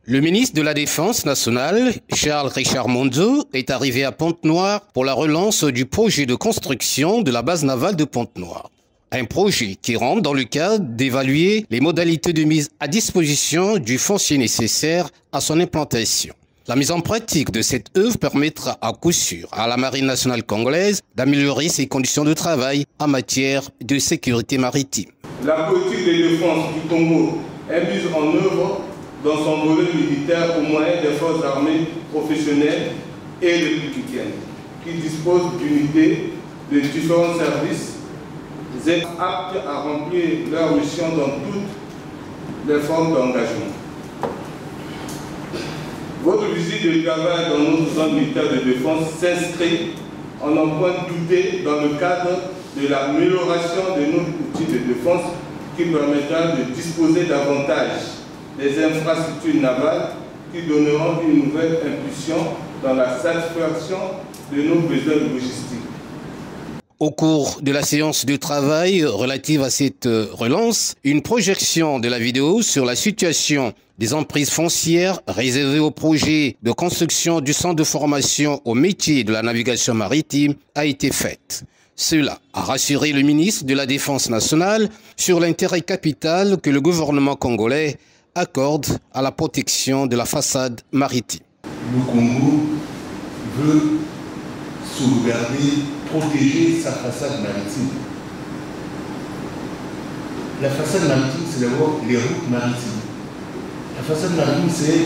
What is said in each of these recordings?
Le ministre de la Défense nationale, Charles Richard Monzo, est arrivé à Pointe-Noire pour la relance du projet de construction de la base navale de Pointe-Noire. Un projet qui rentre dans le cadre d'évaluer les modalités de mise à disposition du foncier nécessaire à son implantation. La mise en pratique de cette œuvre permettra à coup sûr à la Marine nationale congolaise d'améliorer ses conditions de travail en matière de sécurité maritime. La politique de défense du Congo est mise en œuvre dans son volet militaire au moyen des forces armées professionnelles et républicaines qui disposent d'unités de différents services aptes à remplir leur mission dans toutes les formes d'engagement. Votre visite de travail dans notre zone militaire de défense s'inscrit en un point douté dans le cadre de l'amélioration de notre outil de défense qui permettra de disposer davantage des infrastructures navales qui donneront une nouvelle impulsion dans la satisfaction de nos besoins logistiques. Au cours de la séance de travail relative à cette relance, une projection de la vidéo sur la situation des emprises foncières réservées au projet de construction du centre de formation au métier de la navigation maritime a été faite. Cela a rassuré le ministre de la Défense nationale sur l'intérêt capital que le gouvernement congolais accorde à la protection de la façade maritime. Le Congo veut sauvegarder, protéger sa façade maritime. La façade maritime, c'est d'abord les routes maritimes. La façade maritime, c'est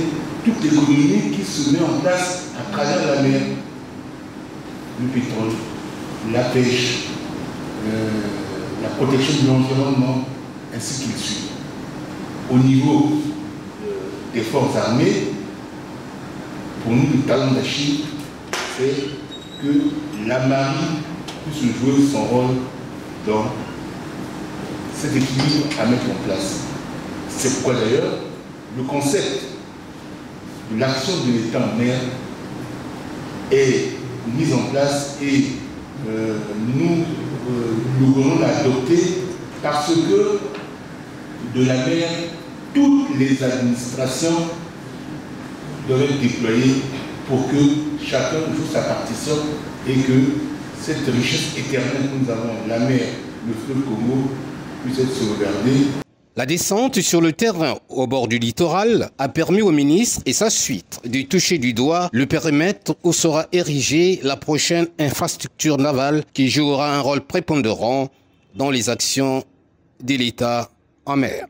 toute l'économie qui se met en place à travers la mer. Le pétrole, la pêche, la protection de l'environnement, ainsi qu'il suit. Au niveau des forces armées, pour nous, le talent d'Achille, c'est que la marine puisse jouer son rôle dans cet équilibre à mettre en place. C'est pourquoi d'ailleurs, le concept de l'action de l'État en mer est mis en place et nous voulons l'adopter parce que de la mer, toutes les administrations doivent être déployées pour que chacun joue sa partition et que cette richesse éternelle que nous avons, la mer, le fleuve Congo, puisse être sauvegardée. La descente sur le terrain au bord du littoral a permis au ministre et sa suite de toucher du doigt le périmètre où sera érigée la prochaine infrastructure navale qui jouera un rôle prépondérant dans les actions de l'État en mer.